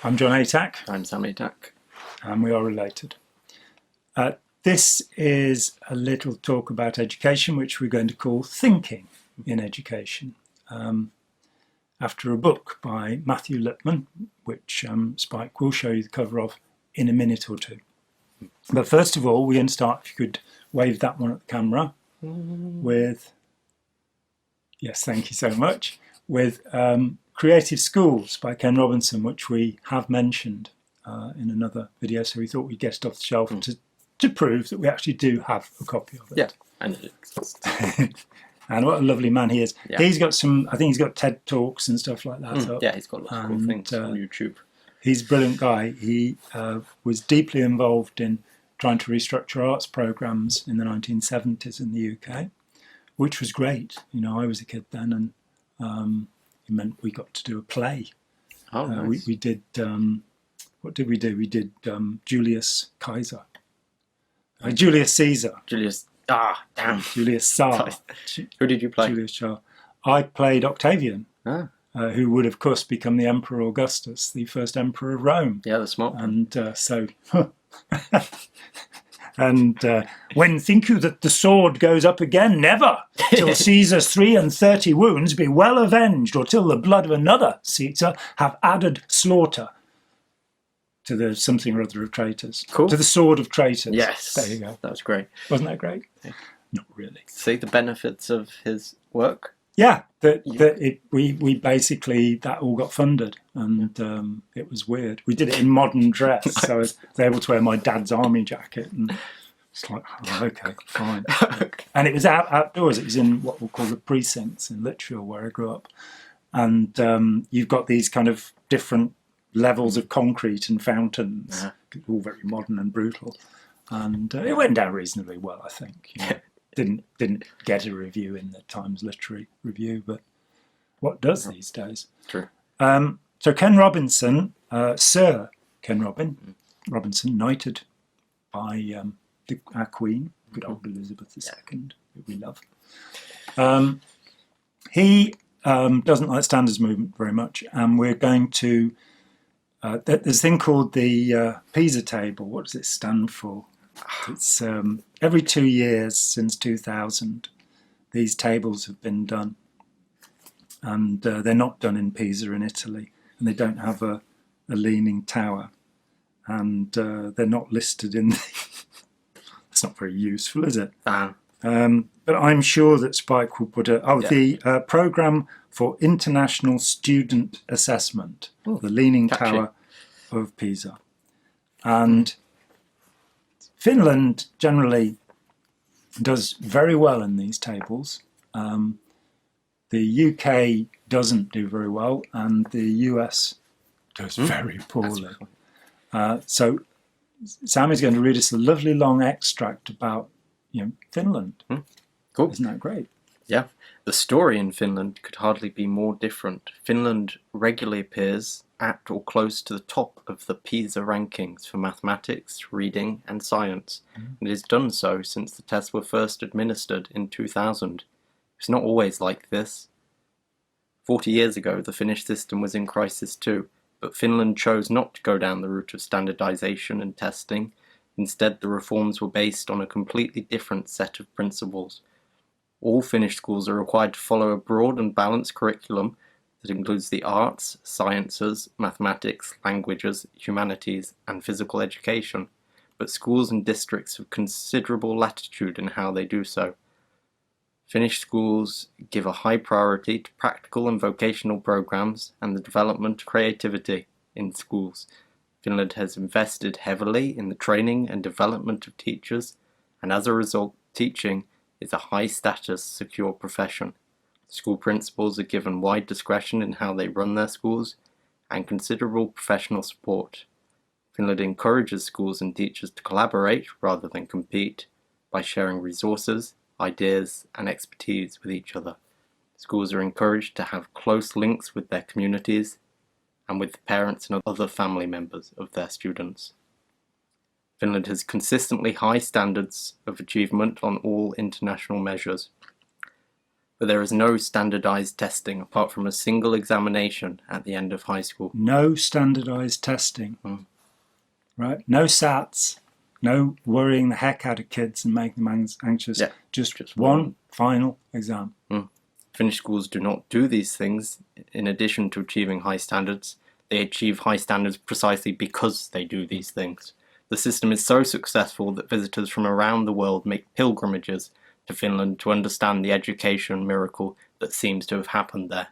I'm John Atack. I'm Sam Atack. And we are related. This is a little talk about education, which we're going to call Thinking in Education, after a book by Matthew Lipman, which Spike will show you the cover of in a minute or two. But first of all, we're going to start, if you could wave that one at the camera, with, yes, thank you so much, with Creative Schools by Ken Robinson, which we have mentioned in another video, so we thought we'd get it off the shelf to prove that we actually do have a copy of it. Yeah, and it exists. And what a lovely man he is. Yeah. He's got some, I think he's got TED Talks and stuff like that. Yeah, he's got lots of cool things on YouTube. He's a brilliant guy. He was deeply involved in trying to restructure arts programmes in the 1970s in the UK, which was great. You know, I was a kid then, and it meant we got to do a play. Oh, nice. We did, what did we do? We did Julius Caesar. Julius Caesar. Julius Caesar. Who did you play? Julius Caesar. I played Octavian, who would, of course, become the Emperor Augustus, the first Emperor of Rome. Yeah, the smart one. And and when think you that the sword goes up again? Never, till Caesar's 33 wounds be well avenged, or till the blood of another Caesar have added slaughter to the something or other of traitors. Cool. To the sword of traitors. Yes. There you go. That was great. Wasn't that great? Yeah. Not really. See the benefits of his work? Yeah, we basically, that all got funded, and it was weird. We did it in modern dress, so I was able to wear my dad's army jacket, and it's like, oh, okay, fine. And it was outdoors. It was in what we'll call the precincts in Lichfield, where I grew up. And you've got these kind of different levels of concrete and fountains, all very modern and brutal. And it went down reasonably well, I think. You know. Didn't get a review in the Times Literary Review, but what does these days? True. So Ken Robinson, Sir Ken Robinson, knighted by our Queen, good old Elizabeth II, who we love. He doesn't like standards movement very much, and we're going to. There's a thing called the PISA table. What does it stand for? It's every 2 years since 2000, these tables have been done, and they're not done in Pisa in Italy, and they don't have a leaning tower, and they're not listed in the That's not very useful, is it? But I'm sure that Spike will put the Programme for International Student Assessment, the Leaning Tower of Pisa. And Finland generally does very well in these tables. The UK doesn't do very well, and the US does very poorly. So Sam is going to read us a lovely long extract about Finland. Cool. Isn't that great? Yeah. The story in Finland could hardly be more different. Finland regularly appears at or close to the top of the PISA rankings for mathematics, reading and science. It has done so since the tests were first administered in 2000. It's not always like this. 40 years ago, the Finnish system was in crisis too, but Finland chose not to go down the route of standardization and testing. Instead, the reforms were based on a completely different set of principles. All Finnish schools are required to follow a broad and balanced curriculum that includes the arts, sciences, mathematics, languages, humanities, and physical education, but schools and districts have considerable latitude in how they do so. Finnish schools give a high priority to practical and vocational programs and the development of creativity in schools. Finland has invested heavily in the training and development of teachers, and as a result, teaching is a high-status, secure profession. School principals are given wide discretion in how they run their schools and considerable professional support. Finland encourages schools and teachers to collaborate rather than compete by sharing resources, ideas, and expertise with each other. Schools are encouraged to have close links with their communities and with the parents and other family members of their students. Finland has consistently high standards of achievement on all international measures. But there is no standardized testing apart from a single examination at the end of high school. No standardized testing. Right? No SATs. No worrying the heck out of kids and making them anxious. Yeah, just one final exam. Finnish schools do not do these things in addition to achieving high standards. They achieve high standards precisely because they do these things. The system is so successful that visitors from around the world make pilgrimages to Finland to understand the education miracle that seems to have happened there.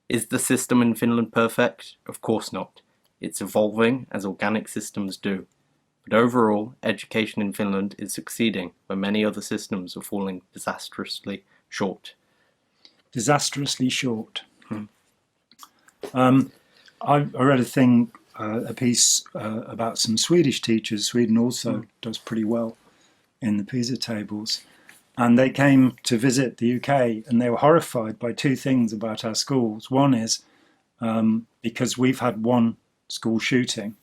Is the system in Finland perfect? Of course not. It's evolving as organic systems do. But overall, education in Finland is succeeding where many other systems are falling disastrously short. Disastrously short. I read a piece about some Swedish teachers. Sweden also does pretty well in the PISA tables. And they came to visit the UK and they were horrified by two things about our schools. One is because we've had one school shooting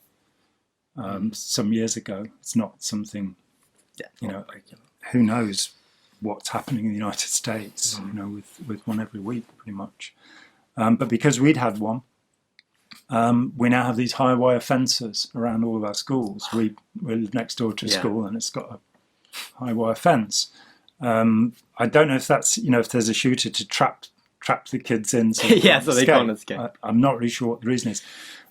some years ago. It's not something, who knows what's happening in the United States, with one every week pretty much. But because we'd had one, we now have these high wire fences around all of our schools. We live next door to a school and it's got a high wire fence. I don't know if that's, if there's a shooter to trap the kids in. So they can't escape. I'm not really sure what the reason is.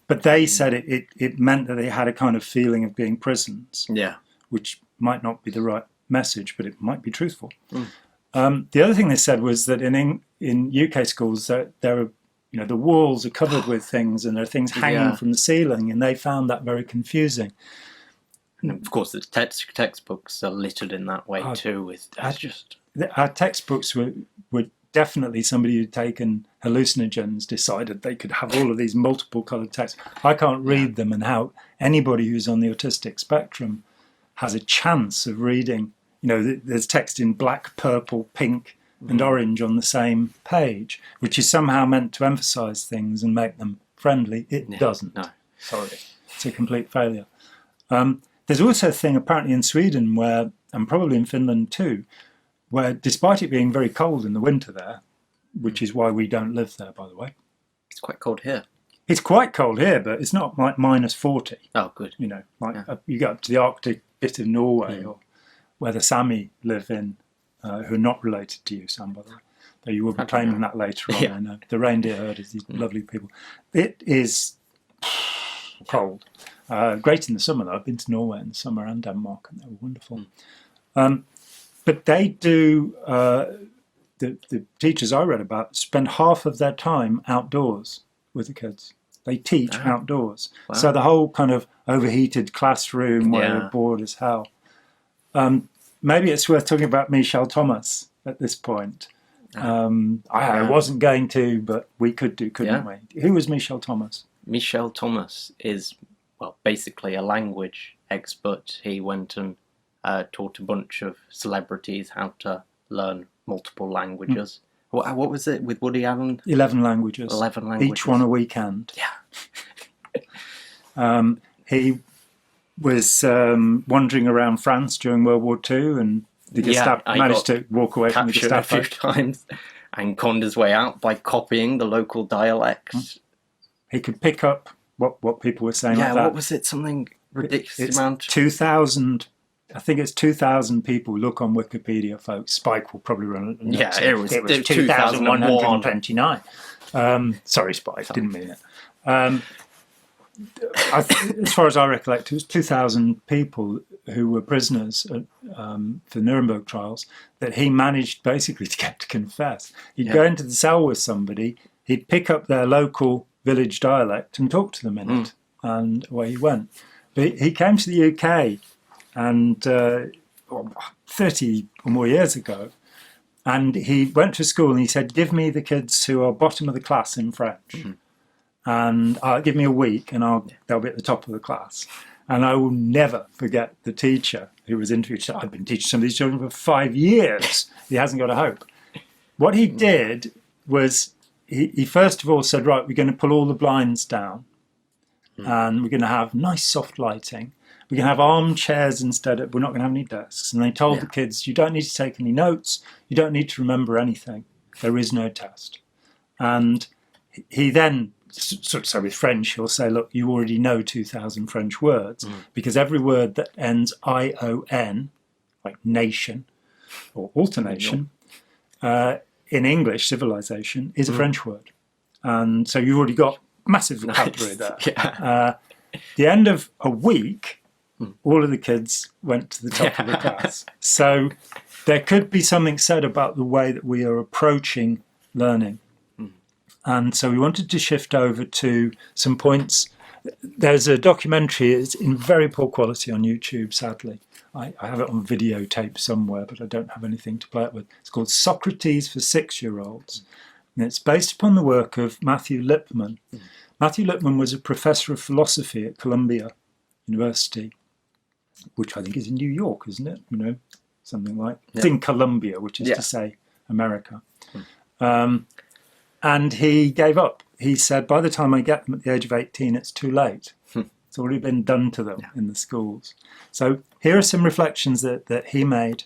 But they said it meant that they had a kind of feeling of being prisons. Yeah. Which might not be the right message, but it might be truthful. The other thing they said was that in UK schools, there are, the walls are covered with things and there are things hanging from the ceiling, and they found that very confusing. And of course, the textbooks are littered in that way too. Our textbooks were definitely somebody who'd taken hallucinogens decided they could have all of these multiple coloured texts. I can't read them, and how anybody who's on the autistic spectrum has a chance of reading. There's text in black, purple, pink, and orange on the same page, which is somehow meant to emphasise things and make them friendly. It doesn't. No. Sorry, it's a complete failure. There's also a thing apparently in Sweden where, and probably in Finland too, where despite it being very cold in the winter there, which is why we don't live there, by the way. It's quite cold here. It's quite cold here, but it's not like minus 40. Oh, good. You go up to the Arctic bit of Norway, or where the Sami live in, who are not related to you, Sam, by the way. Though you will be claiming that later on, I know. The reindeer herders, these lovely people. It is cold. Great in the summer, though. I've been to Norway in the summer and Denmark, and they were wonderful. But they do, the teachers I read about spend half of their time outdoors with the kids. They teach outdoors. Wow. So the whole kind of overheated classroom where you're bored as hell. Maybe it's worth talking about Michel Thomas at this point. I wasn't going to, but we could do, couldn't we? Who was Michel Thomas? Michel Thomas is, basically a language expert. He went and taught a bunch of celebrities how to learn multiple languages. What was it with Woody Allen? 11 languages. 11 languages. Each one a weekend. Yeah. He was wandering around France during World War II, and the Gestapo managed to walk away from the Gestapo a few times and conned his way out by copying the local dialect. He could pick up what people were saying like that. What was it? Something ridiculous amount. 2,000... I think it's 2,000 people. Look on Wikipedia, folks. Spike will probably run it. It was 2,129. Sorry, Spike, didn't mean it. As far as I recollect, it was 2,000 people who were prisoners for the Nuremberg trials that he managed basically to get to confess. He'd go into the cell with somebody, he'd pick up their local village dialect and talk to them in it, and away he went. But he came to the UK and 30 or more years ago, and he went to school and he said, give me the kids who are bottom of the class in French, and give me a week and they'll be at the top of the class. And I will never forget the teacher who was interviewed. Said, I've been teaching some of these children for 5 years. He hasn't got a hope. What he did was he first of all said, right, we're going to pull all the blinds down and we're going to have nice soft lighting. We're going to have armchairs instead. We're not going to have any desks. And they told the kids, you don't need to take any notes. You don't need to remember anything. There is no test. And he then, so with French, he'll say, look, you already know 2,000 French words, because every word that ends I-O-N, like nation or alternation, in English, civilization, is a French word. And so you've already got massive vocabulary there. Yeah. The end of a week, all of the kids went to the top of the class. So there could be something said about the way that we are approaching learning. And so we wanted to shift over to some points. There's a documentary, it's in very poor quality on YouTube, sadly. I have it on videotape somewhere, but I don't have anything to play it with. It's called Socrates for 6-year-olds. And it's based upon the work of Matthew Lipman. Matthew Lipman was a professor of philosophy at Columbia University, which I think is in New York, isn't it? You know, something like it's in Columbia, which is to say America. And he gave up. He said, by the time I get them at the age of 18, it's too late. It's already been done to them in the schools. So here are some reflections that he made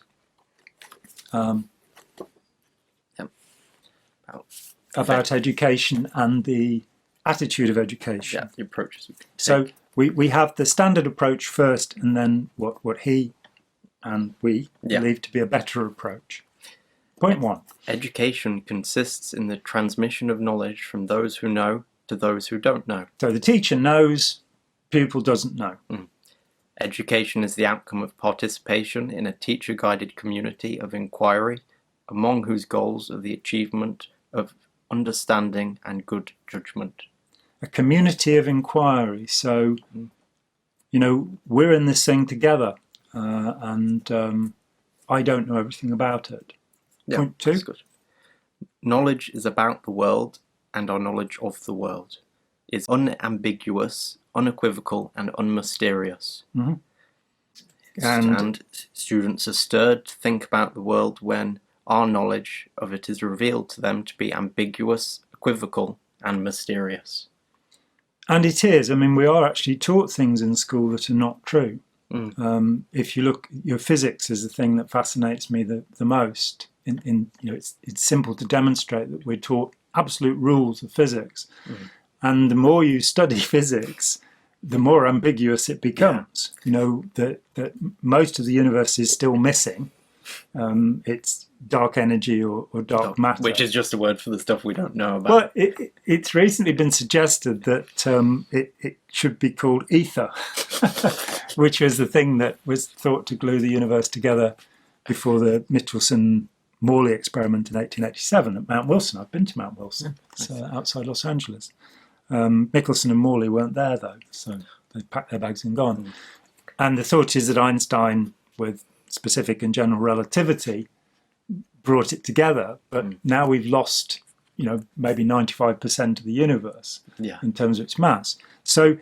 about education and the attitude of education. Yeah, the approaches. So we have the standard approach first, and then what he and we believe to be a better approach. Point 1. Education consists in the transmission of knowledge from those who know to those who don't know. So the teacher knows, pupil doesn't know. Education is the outcome of participation in a teacher-guided community of inquiry, among whose goals are the achievement of understanding and good judgment. A community of inquiry. So, you know, we're in this thing together, and I don't know everything about it. Point 2. That's good. Knowledge is about the world, and our knowledge of the world is unambiguous, unequivocal, and unmysterious. And students are stirred to think about the world when our knowledge of it is revealed to them to be ambiguous, equivocal, and mysterious. And it is. I mean, we are actually taught things in school that are not true. If you look, your physics is the thing that fascinates me the most. You know, it's simple to demonstrate that we're taught absolute rules of physics, and the more you study physics, the more ambiguous it becomes. You know that most of the universe is still missing. It's dark energy or dark matter, which is just a word for the stuff we don't know about. But it's recently been suggested that it should be called ether, which was the thing that was thought to glue the universe together before the Michelson-Morley experiment in 1887 at Mount Wilson. I've been to Mount Wilson. It's outside Los Angeles. Michelson and Morley weren't there, though, so they packed their bags and gone. And the thought is that Einstein, with specific and general relativity, brought it together, but now we've lost, you know, maybe 95% of the universe in terms of its mass. So,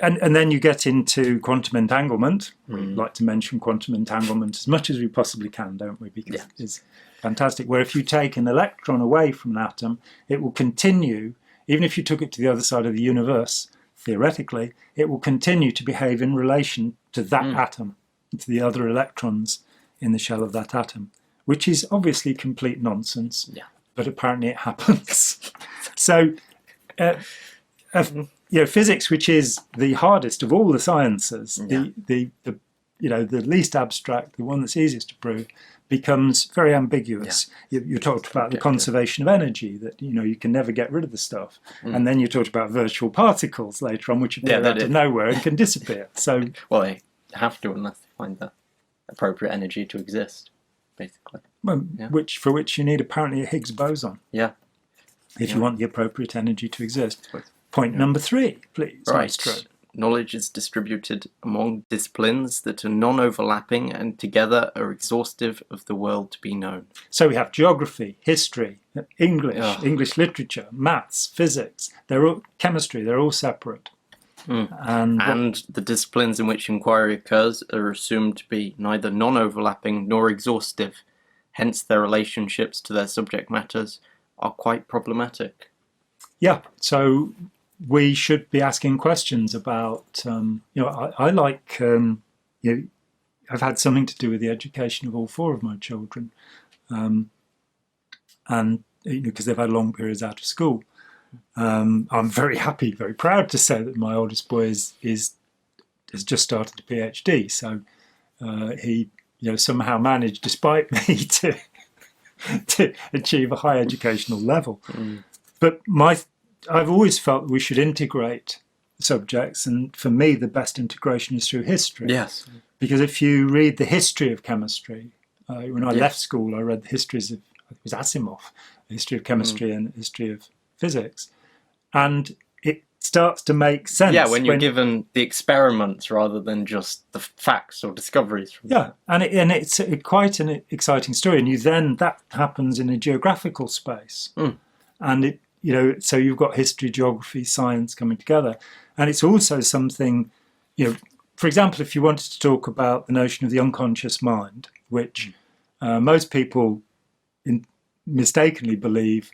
and then you get into quantum entanglement. We like to mention quantum entanglement as much as we possibly can, don't we? Because it's fantastic. Where if you take an electron away from an atom, it will continue, even if you took it to the other side of the universe, theoretically, it will continue to behave in relation to that atom, to the other electrons in the shell of that atom, which is obviously complete nonsense, but apparently it happens. So, you know, physics, which is the hardest of all the sciences, the least abstract, the one that's easiest to prove, becomes very ambiguous. You talked about the conservation of energy, that, you know, you can never get rid of the stuff. And then you talked about virtual particles later on, which appear out of nowhere and can disappear. So, well, they have to unless they find the appropriate energy to exist, basically. Well, for which you need apparently a Higgs boson. If you want the appropriate energy to exist. Point number 3, please. Right. Knowledge is distributed among disciplines that are non-overlapping and together are exhaustive of the world to be known. So we have geography, history, English, English literature, maths, physics, chemistry, they're all separate. And the disciplines in which inquiry occurs are assumed to be neither non-overlapping nor exhaustive. Hence their relationships to their subject matters are quite problematic. Yeah, so we should be asking questions about, I like, I've had something to do with the education of all 4 of my children. and because they've had long periods out of school. I'm very happy, very proud to say that my oldest boy has just started a PhD. So he somehow managed, despite me, to achieve a high educational level. But I've always felt that we should integrate subjects, and for me the best integration is through history. Yes. Because if you read the history of chemistry, when I left school I read the histories of, it was Asimov, the history of chemistry and the history of physics, and it starts to make sense. Yeah, when you're given the experiments rather than just the facts or discoveries. And it's quite an exciting story, and that happens in a geographical space, and so you've got history, geography, science coming together, and it's also something, for example, if you wanted to talk about the notion of the unconscious mind, which most people mistakenly believe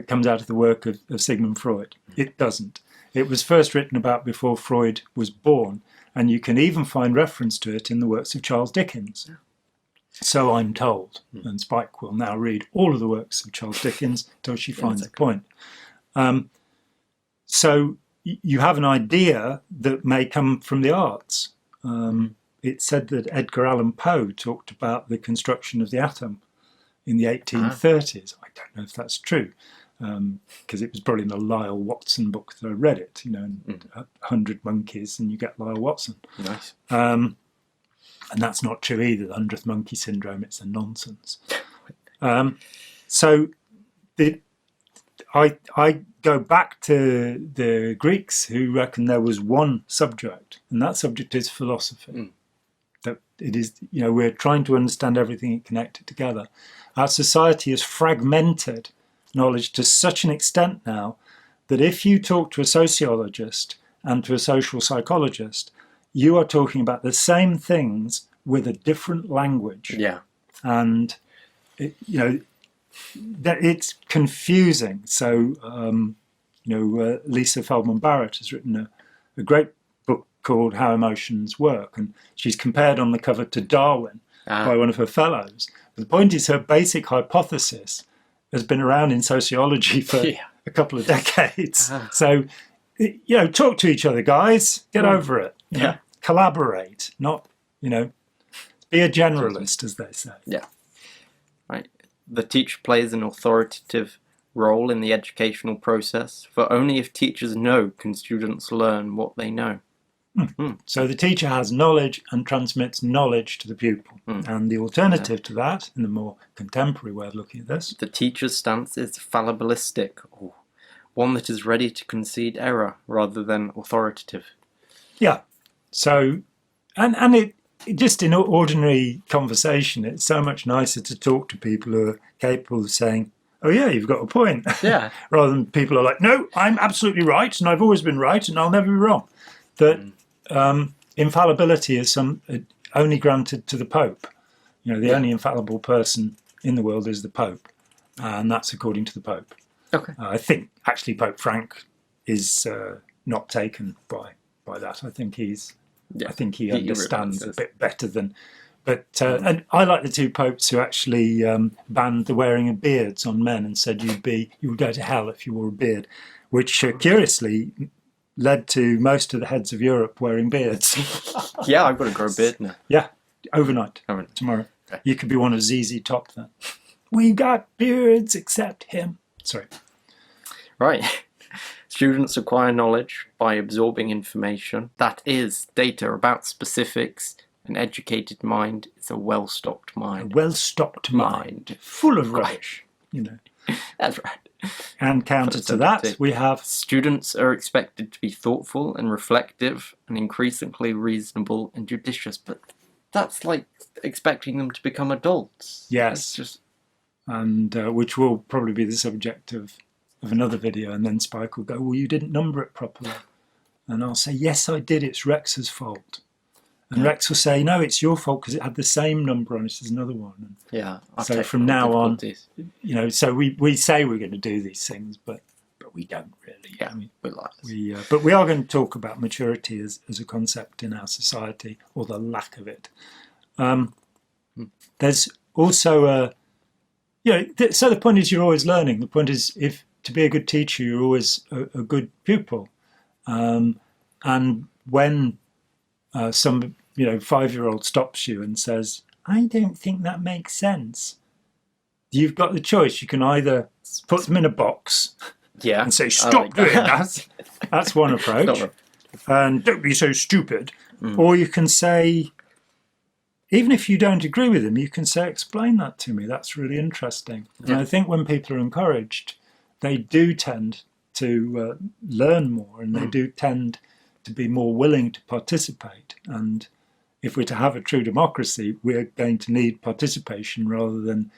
comes out of the work of Sigmund Freud. It doesn't. It was first written about before Freud was born, and you can even find reference to it in the works of Charles Dickens. So I'm told, and Spike will now read all of the works of Charles Dickens till she finds a point. So you have an idea that may come from the arts. It's said that Edgar Allan Poe talked about the construction of the atom in the 1830s. I don't know if that's true, because it was probably in a Lyle Watson book that I read it, 100 monkeys and you get Lyle Watson. Nice. And that's not true either, the 100th monkey syndrome, it's a nonsense. So I go back to the Greeks, who reckon there was one subject, and that subject is philosophy. That it is, we're trying to understand everything and connect it together. Our society has fragmented knowledge to such an extent now that if you talk to a sociologist and to a social psychologist, you are talking about the same things with a different language. Yeah. And, that it's confusing. So, Lisa Feldman Barrett has written a great book called How Emotions Work, and she's compared on the cover to Darwin by one of her fellows. But the point is, her basic hypothesis has been around in sociology for a couple of decades. So, talk to each other, guys. Get over it. Collaborate, not, be a generalist, as they say. Yeah. Right. The teacher plays an authoritative role in the educational process, for only if teachers know can students learn what they know. So the teacher has knowledge and transmits knowledge to the pupil. And the alternative to that, in the more contemporary way of looking at this, the teacher's stance is fallibilistic, or one that is ready to concede error rather than authoritative. Yeah. So, and it just in ordinary conversation, it's so much nicer to talk to people who are capable of saying, oh yeah, you've got a point. Yeah. Rather than people who are like, no, I'm absolutely right, and I've always been right, and I'll never be wrong. That infallibility is only granted to the Pope. The only infallible person in the world is the Pope, and that's according to the Pope. Okay. I think actually Pope Frank is not taken by that. I think he understands a bit better than. But and I like the two popes who actually banned the wearing of beards on men and said you would go to hell if you wore a beard, which curiously led to most of the heads of Europe wearing beards. Yeah, I've got to grow a beard now. Yeah, overnight. Tomorrow. Okay. You could be one of ZZ Top then. We got beards except him. Sorry. Right. Students acquire knowledge by absorbing information. That is, data about specifics. An educated mind is a well-stocked mind. A well-stocked mind. Full of rubbish. That's right. And counter to that, we have... Students are expected to be thoughtful and reflective and increasingly reasonable and judicious. But that's like expecting them to become adults. Yes. And which will probably be the subject of another video. And then Spike will go, well, you didn't number it properly. And I'll say, yes, I did. It's Rex's fault. And Rex will say, no, it's your fault because it had the same number on it as another one. And so from now on, so we say we're going to do these things, but we don't really. Yeah, but we are going to talk about maturity as a concept in our society, or the lack of it. There's also So the point is you're always learning. The point is, if to be a good teacher, you're always a good pupil. And when some 5-year-old stops you and says, "I don't think that makes sense," you've got the choice. You can either put them in a box and say, "Stop doing that." That's one approach. And don't be so stupid. Or you can say, even if you don't agree with them, you can say, "Explain that to me. That's really interesting." And I think when people are encouraged, they do tend to learn more, and they do tend to be more willing to participate. And if we're to have a true democracy, we're going to need participation rather than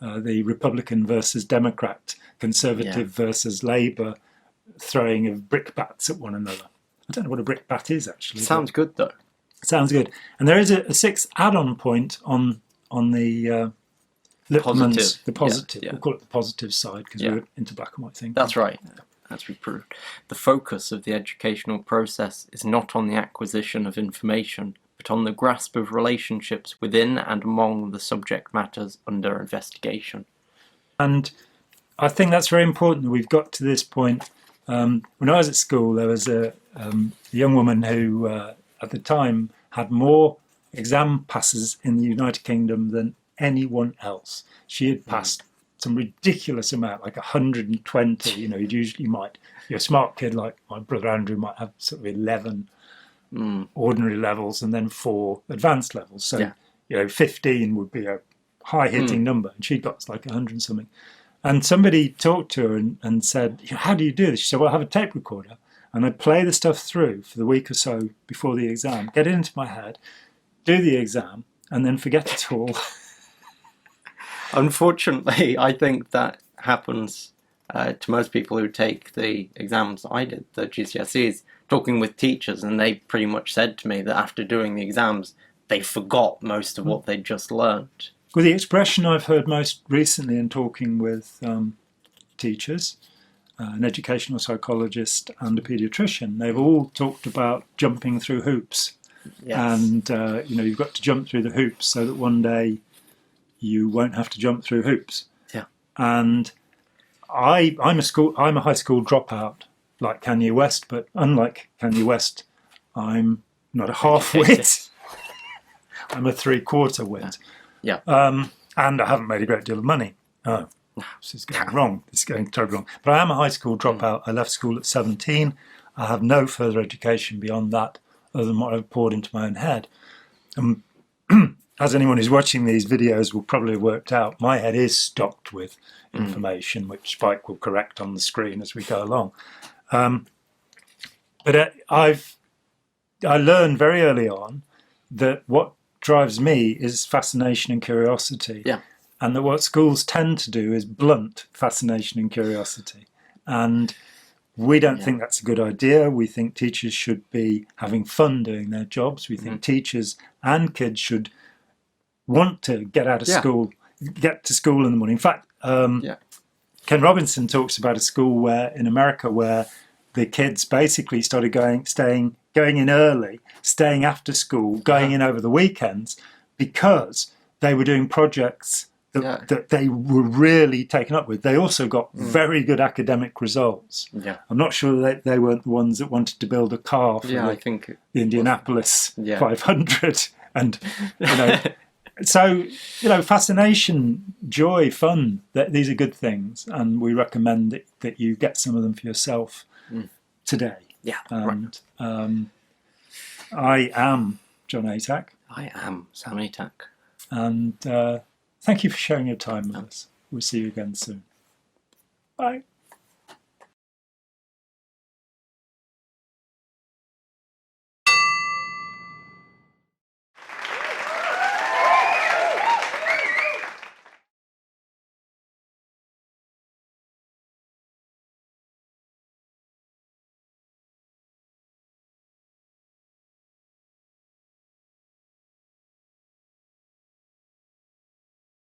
the Republican versus Democrat, Conservative versus Labour throwing of brickbats at one another. I don't know what a brickbat is, actually. Sounds good, though. Sounds good. And there is a sixth add-on point on the Lippmann's, the positive. We'll call it the positive side because we're into black and white thinking. That's right. As we proved, the focus of the educational process is not on the acquisition of information, but on the grasp of relationships within and among the subject matters under investigation. And I think that's very important that we've got to this point. When I was at school, there was a young woman who, at the time, had more exam passes in the United Kingdom than anyone else. She had passed some ridiculous amount, like 120. You're a smart kid like my brother Andrew might have sort of 11 ordinary levels and then 4 advanced levels. So 15 would be a high hitting number, and she got like 100 and something. And somebody talked to her and said, "How do you do this?" She said, "Well, I have a tape recorder and I play the stuff through for the week or so before the exam, get it into my head, do the exam, and then forget it all." Unfortunately, I think that happens to most people who take the exams I did, the GCSEs, talking with teachers, and they pretty much said to me that after doing the exams, they forgot most of what they'd just learned. Well, the expression I've heard most recently in talking with teachers, an educational psychologist and a paediatrician, they've all talked about jumping through hoops. Yes. And, you've got to jump through the hoops so that one day you won't have to jump through hoops. Yeah. And I'm a high school dropout like Kanye West, but unlike Kanye West, I'm not a half-wit. I'm a 3/4 wit. Yeah. And I haven't made a great deal of money. Oh, this is going wrong. This is going terribly wrong. But I am a high school dropout. I left school at 17. I have no further education beyond that other than what I've poured into my own head. As anyone who's watching these videos will probably have worked out, my head is stocked with information, which Spike will correct on the screen as we go along. But I learned very early on that what drives me is fascination and curiosity. Yeah. And that what schools tend to do is blunt fascination and curiosity. And we don't think that's a good idea. We think teachers should be having fun doing their jobs. We think teachers and kids should want to get out of school, get to school in the morning. In fact, Ken Robinson talks about a school in America where the kids basically started going in early, staying after school, going in over the weekends because they were doing projects that they were really taken up with. They also got very good academic results. Yeah. I'm not sure that they weren't the ones that wanted to build a car for the Indianapolis 500. And, so, fascination, joy, fun, these are good things. And we recommend that you get some of them for yourself today. Yeah. And I am John Atack. I am Sam Atack. And thank you for sharing your time with us. We'll see you again soon. Bye.